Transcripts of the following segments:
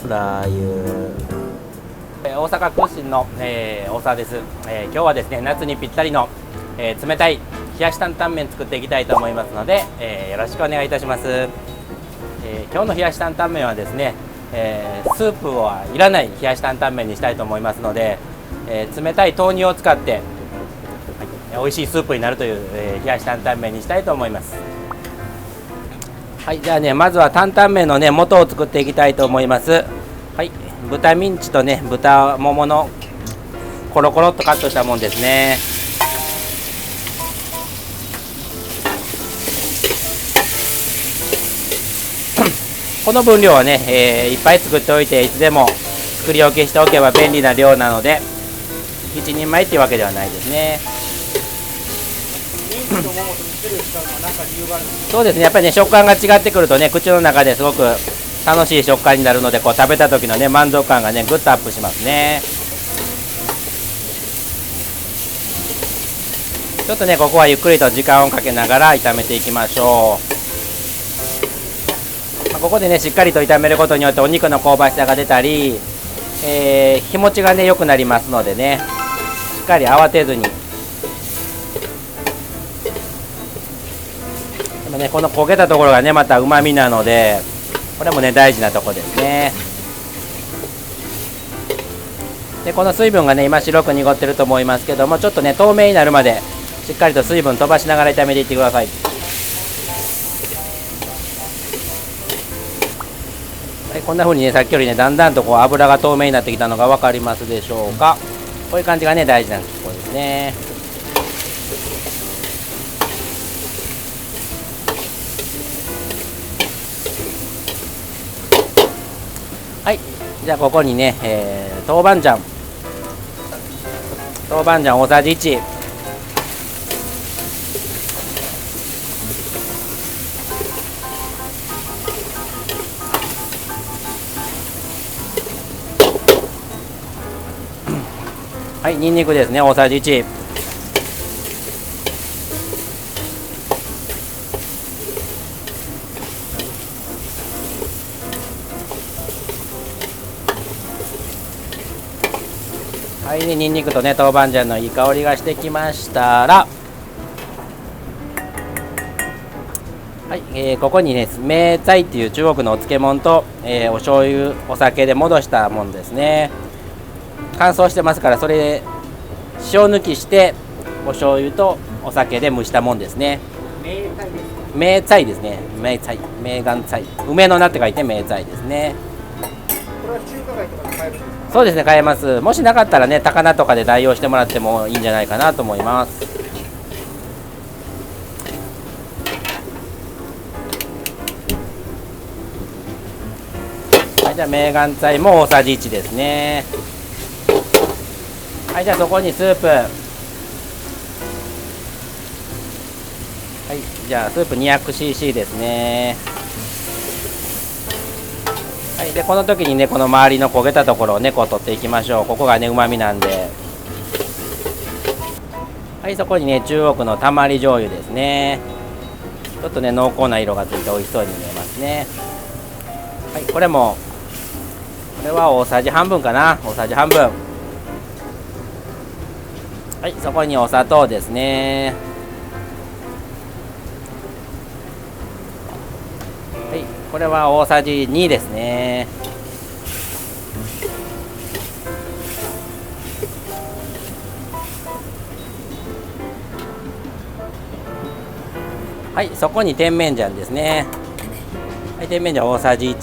ラー油、大阪屈指の、大沢です。今日はですね、夏にぴったりの、冷たい冷やし担々麺作っていきたいと思いますので、よろしくお願いいたします。今日の冷やし担々麺はですね、スープはいらない冷やし担々麺にしたいと思いますので、冷たい豆乳を使って、美味しいスープになるという、冷やし担々麺にしたいと思います。はい、じゃあね、まずは担々麺のね、素を作っていきたいと思います。はい、豚ミンチとね、豚もものコロコロっとカットしたもんですね。この分量はね、いっぱい作っておいて、いつでも作り置きしておけば便利な量なので、1人前っていうわけではないですね。そうですね、やっぱりね、食感が違ってくるとね、口の中ですごく楽しい食感になるので、こう食べた時のね、満足感がね、ぐっとアップしますね。ちょっとね、ここはゆっくりと時間をかけながら炒めていきましょう。ここでね、しっかりと炒めることによってお肉の香ばしさが出たり、日持ちがね、良くなりますのでね、しっかり慌てずに。でもね、この焦げたところがね、またうまみなので、これもね、大事なところですね。で、この水分がね、今白く濁ってると思いますけども、ちょっとね、透明になるまでしっかりと水分飛ばしながら炒めていってください。はい、こんな風にね、さっきよりね、だんだんとこう油が透明になってきたのが分かりますでしょうか。こういう感じがね、大事なところですね。はい、じゃあここにね、豆板醤大さじ1、はい、にんにくですね、大さじ1、はい、にんにくとね、豆板醤のいい香りがしてきましたら、はい、ここにね、梅菜っていう中国のお漬物と、お醤油、お酒で戻したものですね。乾燥してますから、それ塩抜きしてお醤油とお酒で蒸したもんですね。梅菜ですね。梅菜、梅岩菜、梅の菜って書いて梅菜ですね。これは中華街とかで買えるんですか？そうですね、買えます。もしなかったらね、高菜とかで代用してもらってもいいんじゃないかなと思います。はい、じゃあ梅岩菜も大さじ1ですね。はい、じゃあそこにスープ、はい、じゃあスープ 200cc ですね。はい、でこの時にね、この周りの焦げたところをね、こう取っていきましょう。ここがね、うまみなんで。はい、そこにね、中国のたまり醤油ですね。ちょっとね、濃厚な色がついて美味しそうに見えますね。はい、これは大さじ半分かな。大さじ半分。はい、そこにお砂糖ですね。はい、これは大さじ2ですね。はい、そこに甜麺醤ですね。はい、甜麺醤大さじ1。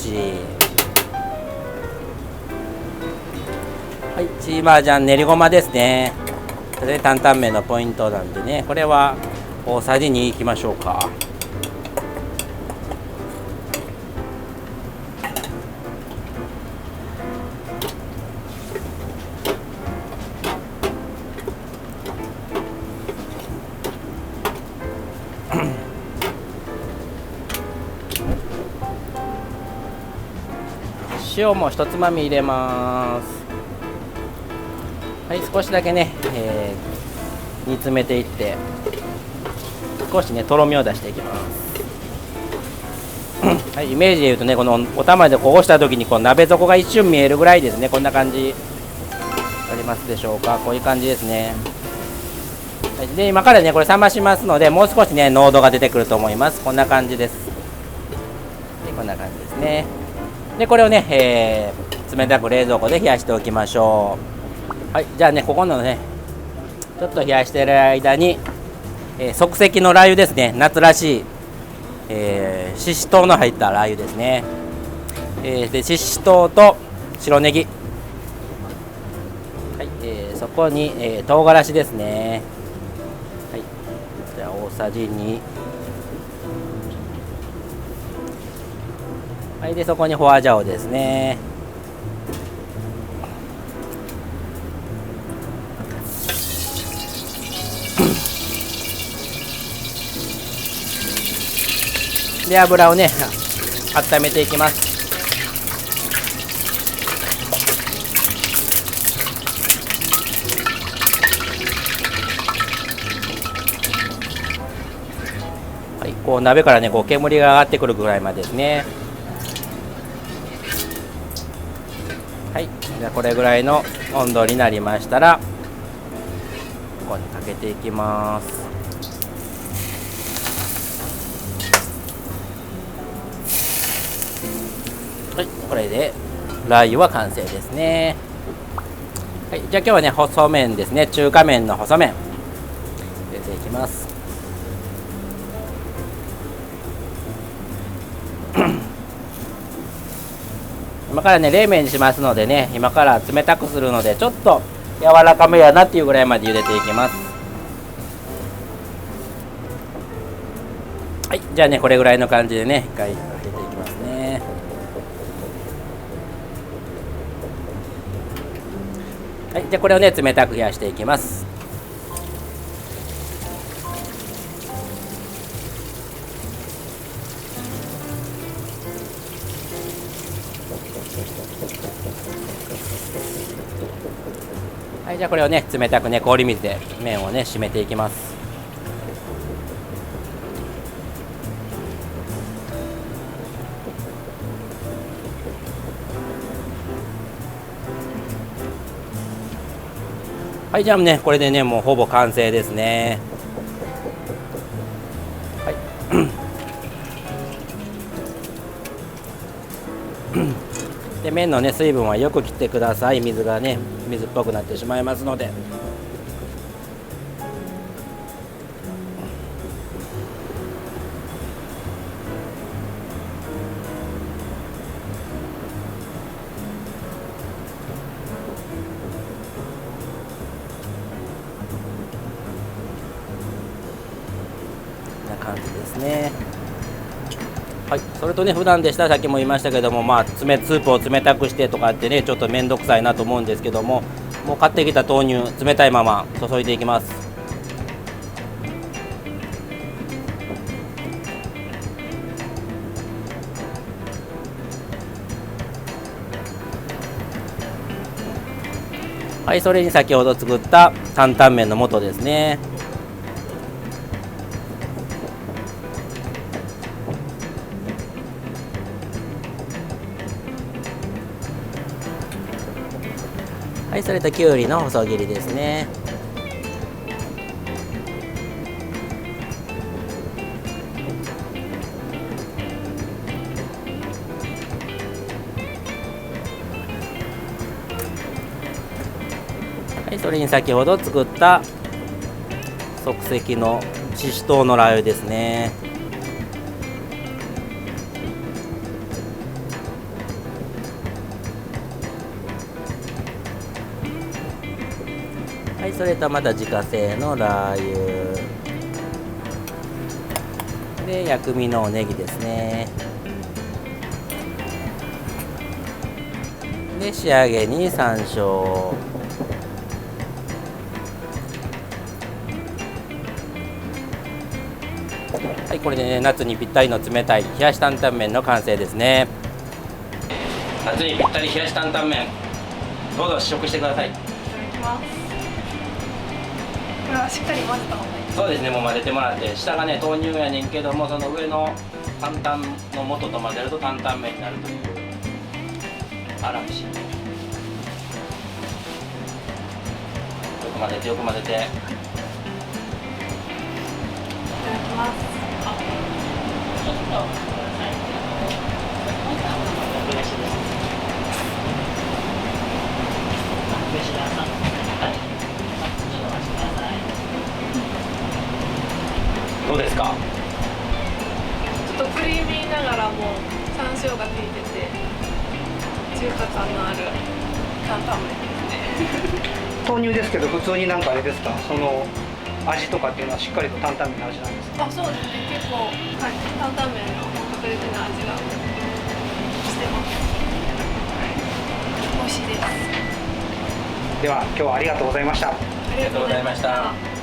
はい、チーマージャン練りごまですね。それで担々麺のポイントなんでね、これは大さじ2いきましょうか。塩も一つまみ入れます。はい、少しだけね、煮詰めていって少しねとろみを出していきます。はい、イメージで言うとね、このお玉でこう押した時にこう鍋底が一瞬見えるぐらいですね。こんな感じありますでしょうか。こういう感じですね。はい、で今からねこれ冷ましますので、もう少しね濃度が出てくると思います。こんな感じです。でこんな感じですね。でこれをね、冷たく冷蔵庫で冷やしておきましょう。はい、じゃあねここのねちょっと冷やしている間に、即席のラー油ですね。夏らしい、ししとうの入ったラー油ですね。でししとうと白ネギ、はい、そこに、唐辛子ですね。はい、じゃあ大さじ2、はい、でそこにホワジャオですね。で油をね温めていきます。はい、こう鍋からねこう煙が上がってくるぐらいまでですね。はい、じゃあこれぐらいの温度になりましたらここにかけていきます。はい、これでラー油は完成ですね。はい、じゃあ今日はね細麺ですね。中華麺の細麺入れていきます。今からね冷麺にしますのでね、今から冷たくするのでちょっと柔らかめやなっていうぐらいまで茹でていきます。はい、じゃあねこれぐらいの感じでね一回入れていきますね。はい、じゃあこれをね冷たく冷やしていきます。はい、じゃあこれをね冷たくね氷水で麺をね締めていきます。はい、じゃあねこれでねもうほぼ完成ですね。はい、で麺のね水分はよく切ってください。水がね水っぽくなってしまいますので。こんな感じですね。はい、それとね普段でしたらさっきも言いましたけども、まあスープを冷たくしてとかってねちょっと面倒くさいなと思うんですけども、もう買ってきた豆乳冷たいまま注いでいきます。はい、それに先ほど作った担々麺の素ですね。はい、それときゅうりの細切りですね。はい、それに先ほど作った即席のししとうのラー油ですね。はい、それとまた自家製のラー油で薬味のおネギですね。で仕上げに山椒、はい、これでね夏にぴったりの冷たい冷やし担々麺の完成ですね。夏にぴったり冷やし担々麺、どうぞ試食してください。いただきます。これはしっかり混ぜた方がいい。そうですね、もう混ぜてもらって、下がね豆乳やねんけども、その上の担々の素と混ぜると担々麺になるという。あら不思議。よく混ぜてよく混ぜて。いただきます。ちょっとください。お願いします。吉田さん。はい。ちょっとお待ちください。どうですか。ちょっとクリーミーながらも山椒が効いてて中華感のある担々麺ですね。豆乳ですけど普通になんかあれですか、その味とかっていうのはしっかりと担々麺の味なんですか？あ、そうですね。結構、はい、担々麺の本格的な味がしてます。美味しいです。では今日はありがとうございました。ありがとうございました。